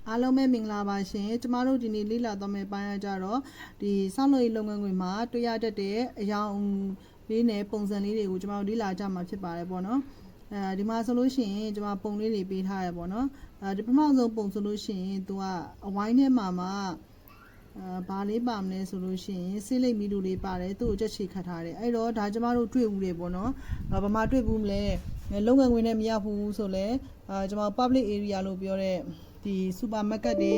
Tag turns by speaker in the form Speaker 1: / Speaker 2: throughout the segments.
Speaker 1: အားလုံးပဲမင်္ဂလာပါရှင်ကျမတို့ဒီနေ့လေ့လာသွားမယ့်ပိုင်းအကြတော့ဒီဆောက်လုပ်ရေးလုပ်ငန်းခွင်မှာတွေ့ရတတ်တဲ့အရာလေးနဲ့ပုံစံလေးတွေကိုကျမတို့လေ့လာကြမှာဖြစ်ပါတယ်ပေါ့နော်ဒီမှာဆိုလို့ရှိရင်ကျမပုံလေးတွေပေးထားရပေါ့နော်ဒီပထမဆုံးပုံဆိုလို့ရှိရင်သူကအဝိုင်းထဲမှာဘာလေးပါမလဲဆိုလို့ရှိရင်ဆေးလိပ်မီတို့လေးပါတယ်သူ့ကိုချက်ချီခတ်ထားတယ်အဲ့တော့ဒါကျမတို့တွေ့ဘူးတယ်ပေါ့နော်ဘာမှတွေ့ဘူးမလဲလုပ်ငန်းခွင်နဲ့မရဘူးဆိုလဲကျမ public area လို့ပြောတဲ့ဒီစူပါမားကတ်တွေ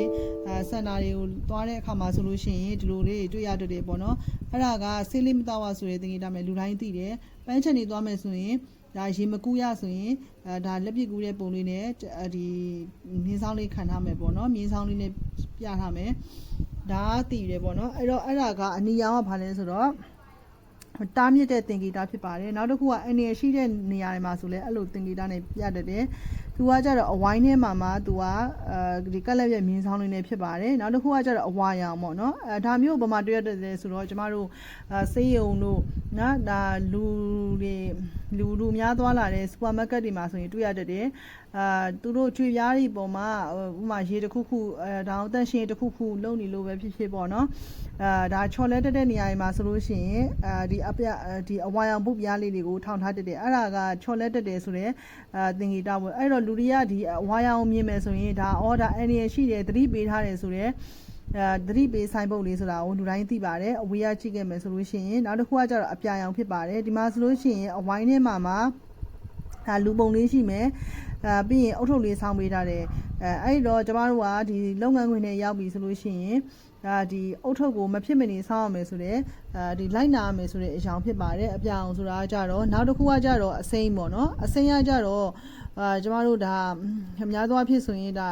Speaker 1: စင်တာတွေကိုသွားတဲ့အခါမှာဆိုလို့ရှိရင်ဒီလိုလေးတွေ့ရတတ်တယ်ပေါ့နော်အဲ့ဒါကဆေးလိပ်မတောက်ရဆိုတဲ့သင်္ကေတမဲ့လူတိုင်းသိတယ်ပန်းချန်နေသွားမယ်ဆိုရင်ဒါရေမကူးရဆိုရင်ဒါလက်ပစ်ကူးတဲ့ပုံလေးနဲ့ဒီမြင်းဆောင်လေးခံထားမယ်ပေါ့နော်မြင်းဆောင်လေးနဲ့ပြထားမယ်ဒါတည်တယ်ပေါ့နော်အဲ့တော့အဲ့ဒါကအနီရောင်ကဘာလဲဆိုတော့တားမြစ်တဲ့သင်္ကေတဖြစ်ပါတယ်နောက်တစ်ခုကအနေရရှိတဲ့နေရာတွေမှာဆိုလဲအဲ့လိုသင်္ကေတနဲ့ပြတတ်တယ်သူကကြတော့အဝိုင်းထဲမှာသူကဒီကက်လက်ရဲ့မြင်းဆောင်လေးနဲ့ဖြစ်ပါတယ်နောက်တစ်ခုကကြတော့အဝါရောင်ပေါ့နော်ဒါမျိုးဘာမှတွေ့ရတတ်တယ်ဆိုတော့ကျမတို့ဆေးရုံတို့နော်ဒါလူများသွားလာတဲ့စူပါမားကတ်တွေမှာဆိုရင်တွေ့ရတတ်တယ်သူတို့ကြွေပြားတွေပေါ်မှာဥမာရေတစ်ခုခုဒါအောင်တန့်ရှင်းတစ်ခုခုလုံနေလို့ပဲဖြစ်ဖြစ်ပေါ့နော်ဒါချော်လဲတက်တဲ့နေရာတွေမှာဆိုလို့ရှိရင်ဒီအဝါရောင်ပုတ်ပြားလေးတွေကိုထောင်ထားတတ်တယ်အဲ့ဒါကချော်လဲတက်တယ်ဆိုတော့သင်္ကေတပေါ့အဲ့တော့လူတွေကဒီအဝါရောင်မြင်မယ်ဆိုရင်ဒါဒါအန်ရရှိတယ်သတိပေးထားတယ်ဆိုတော့သတိပေးဆိုင်ပုတ်လေးဆိုတာကိုလူတိုင်းသိပါတယ်အဝေးကကြည့်ခဲ့မယ်ဆိုလို့ရှိရင်နောက်တစ်ခုကကျတော့အပြာရောင်ဖြစ်ပါတယ်ဒီမှာဆိုလို့ရှိရင်အဝိုင်းထဲမှာလူပုံလေးရှိမယ်ပြီးရင်အုတ်ထုတ်လေးဆောင်းပေးထားတယ်အဲ့တော့ကျမတို့ကဒီလုပ်ငန်းခွင်ထဲရောက်ပြီဆိုလို့ရှိရင်ဒီအုတ်ထုတ်ကိုမဖြစ်မနေဆောင်းရမယ်ဆိုတော့ဒီလိုက်နာရမယ်ဆိုတဲ့အကြောင်းဖြစ်ပါတယ်အပြောင်ဆိုတာကြတော့နောက်တစ်ခုကကြတော့အစိမ်းပေါ့နော်အစိမ်းကကြတော့ကျမတို့ဒါအများသောအားဖြင့်ဆိုရင်ဒါ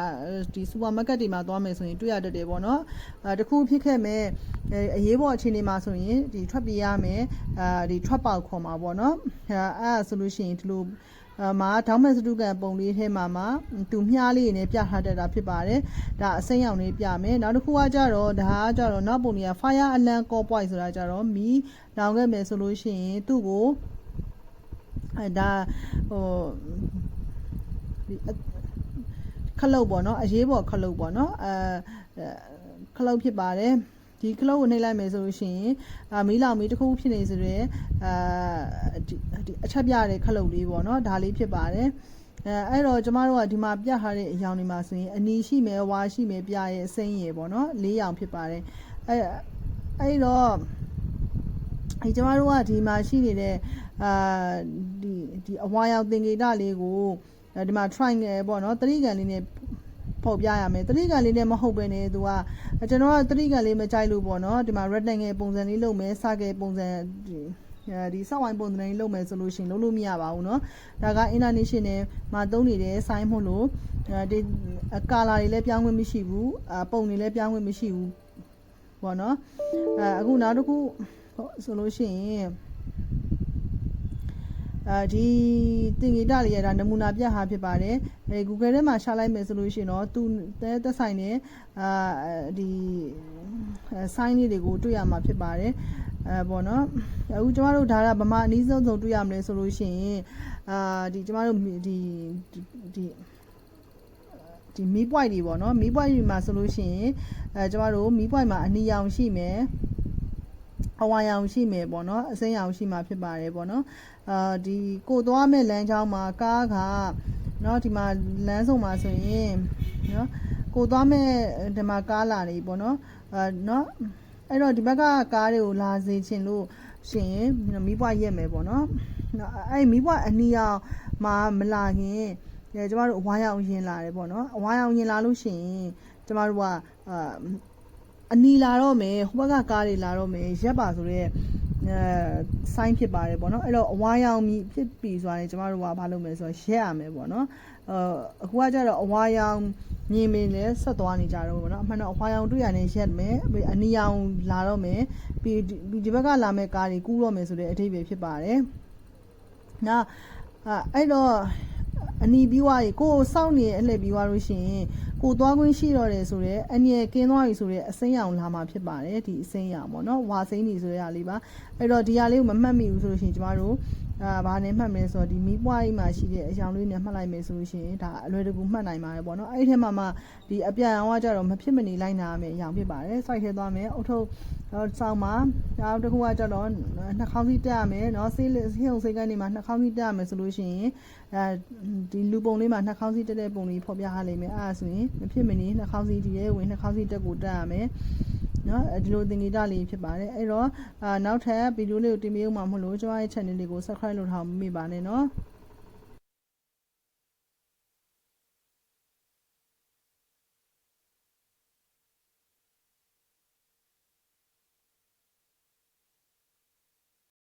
Speaker 1: ဒီစူပါမားကတ်တွေမှာသွားမယ်ဆိုရင်တွေ့ရတတ်တယ်ပေါ့နော်တခုဖြစ်ခဲ့မဲ့အရေးပေါ်အခြေအနေမှာဆိုရင်ဒီထွက်ပြေးရမယ်ဒီထွက်ပေါက်ခေါ်မှာပေါ့နော်အဲ့ဆိုလို့ရှိရင်ဒီလိုမှာဒေါင်းမဲ့စတုကန်ပုံလေးထဲမှာသူမြားလေးနဲ့ပြထားတတ်တာဖြစ်ပါတယ်ဒါအစိမ်းရောင်လေးပြမယ်နောက်တစ်ခုကကြတော့ဒါကကြတော့နောက်ပုံလေးက fire alarm call point ဆိုတာကြတော့မီးလောင်ခဲ့မယ်ဆိုလို့ရှိရင်သူ့ကိုဒါခလုတ်ပေါ့နော်အရေးပေါ်ခလုတ်ပေါ့နော်ခလုတ်ဖြစ်ပါတယ်ဒီခလုတ်ကိုနှိပ်လိုက်မယ်ဆိုလို့ရှိရင်မီးလောင်မီးတစ်ခုဖြစ်နေဆိုတော့ဒီအချက်ပြတဲ့ခလုတ်လေးပေါ့နော်ဒါလေးဖြစ်ပါတယ်အဲ့တော့ကျမတို့ကဒီမှာပြထားတဲ့အရောင်တွေမှာဆိုရင်အနီရှိမယ်ဝါရှိမယ်ပြရဲ့အစိမ်းရယ်ပေါ့နော်၄ရောင်ဖြစ်ပါတယ်အဲ့တော့ကျမတို့ကဒီမှာရှိနေတဲ့ဒီအဝါရောင်သင်္ကေတလေးကိုဒီမှာ triangle ပေါ့နော်တရိကန်လေးနဲ့ဖော်ပြရမယ်တရိကန်လေးနဲ့မဟုတ်ပဲနဲ့သူကကျွန်တော်ကတရိကန်လေးမကြိုက်လို့ပေါ့နော်ဒီမှာ rectangle ပုံစံလေးလုပ်မယ် circle ပုံစံဒီစောက်ဝိုင်းပုံစံလေးလုပ်မယ်ဆိုလို့ရှိရင်လုပ်လို့မရပါဘူးเนาะဒါက international မှာသုံးနေတဲ့ sign မို့လို့ဒီ color တွေလည်းပြောင်းခွင့်မရှိဘူးပုံတွေလည်းပြောင်းခွင့်မရှိဘူးပေါ့เนาะအခုနောက်တစ်ခုဆိုလို့ရှိရင်ဒီသင်္ကေတလေးရတာနမူနာပြဟာဖြစ်ပါတယ်Google ထဲမှာရှာလိုက်မယ်ဆိုလို့ရှိရင်တော့သူသက်ဆိုင်တဲ့ဒီ sign လေးတွေကိုတွေ့ရမှာဖြစ်ပါတယ်ပေါ့နော်အခုကျမတို့ဒါကဗမာအနည်းဆုံးတွေ့ရမလဲဆိုလို့ရှိရင်ဒီကျမတို့ဒီမီးပွိုက်တွေပေါ့နော်မီးပွိုက်တွေမှာဆိုလို့ရှိရင်ကျမတို့မီးပွိုက်မှာအနီရောင်ရှိမယ်အဝါရောင်ရှိမယ်ပေါ့နော်အစိမ်းရောင်ရှိမှာဖြစ်ပါတယ်ပေါ့နော်ဒီကိုသွားမဲ့လမ်းကြောင်းမှာကားကเนาะဒီမှာလမ်းဆုံမှာဆိုရင်เนาะကိုသွားမဲ့ဒီမှာကားလာနေပေါ့နော်เนาะအဲ့တော့ဒီဘက်ကကားတွေကိုလာစေချင်လို့ရှိရင်မီးပွားရက်မယ်ပေါ့နော်အဲ့မီးပွားအနီရောင်မှာမလာခင်ကျမတို့အဝါရောင်ရင်လာတယ်ပေါ့နော်အဝါရောင်ရင်လာလို့ရှိရင်ကျမတို့ကအနီလာတော့မယ်ဟိုဘက်ကကားတွေလာတော့မယ်ရက်ပါဆိုတော့ဆိုင်းဖြစ်ပါတယ်ပေါ့နော်အဲ့တော့အဝါရောင်မြည်ဖြစ်ပြီဆိုတာလေကျမတို့ကဘာလုပ်မလဲဆိုတော့ရက်ရမယ်ပေါ့နော်အခုကကျတော့အဝါရောင်မြင်မင်းလဲဆက်သွားနေကြတော့ပေါ့နော်အမှန်တော့အဝါရောင်တွေ့ရတဲ့ရက်မယ်အနီရောင်လာတော့မယ်ပြီးဒီဘက်ကလာမဲ့ကားတွေကူးတော့မယ်ဆိုတဲ့အထိပ္ပယ်ဖြစ်ပါတယ်နော်အဲ့တော့အနီပြီးွားရေကိုစောင့်နေအလှည့်ပြီးွားလို့ရှိရင်ကိုသွားခွင့်ရှိတော့တယ်ဆိုတော့အငြယ်ကင်းသွားပြီဆိုတော့အစိမ်းရောင်လာမှာဖြစ်ပါတယ်ဒီအစိမ်းရောင်ပေါ့နော်ဝါစိမ်းနေဆိုရလေးပါအဲ့တော့ဒီဟာလေးကိုမမှတ်မိဘူးဆိုလို့ရှိရင်ကျမတို့ ဘာနဲ့မှတ်မယ်ဆိုတော့ဒီမီးပွားကြီးမှာရှိတဲ့အရောင်လေးနဲ့မှတ်လိုက်မယ်ဆိုလို့ရှိရင်ဒါအလွယ်တကူမှတ်နိုင်ပါတယ်ပေါ့နော်အဲ့ဒီထဲမှာမှဒီအပြန်အောင်ကကြတော့မဖြစ်မနေလိုက်နာရမယ်အရောင်ဖြစ်ပါတယ်စိုက်ထဲသွားမယ်အုတ်ထုပ်ဆောင်းမှာနောက်တစ်ခုကကြတော့နှာခေါင်းစည်းတက်ရမယ်เนาะဆေးုံဆေးကနေမှာနှာခေါင်းစည်းတက်ရမယ်ဆိုလို့ရှိရင်ဒီလူပုံလေးမှာနှာခေါင်းစည်းတက်တဲ့ပုံလေးဖော်ပြထားလိမ့်မယ်အဲ့ဒါဆိုရင်မဖြစ်မနေနှာခေါင်းစည်းဒီရဲ့ဝင်နှာခေါင်းစည်းတက်ကိုတက်ရမယ်နော်ဒီလိုသင်္ကေတလေးဖြစ်ပါတယ်အဲ့တော့နောက်ထပ်ဗီဒီယိုလေးကိုတင်ပြဦးမှာမဟုတ်လို့ကျွန်မရဲ့ channel လေးကို subscribe လုပ်ထားမမေ့ပါနဲ့နော်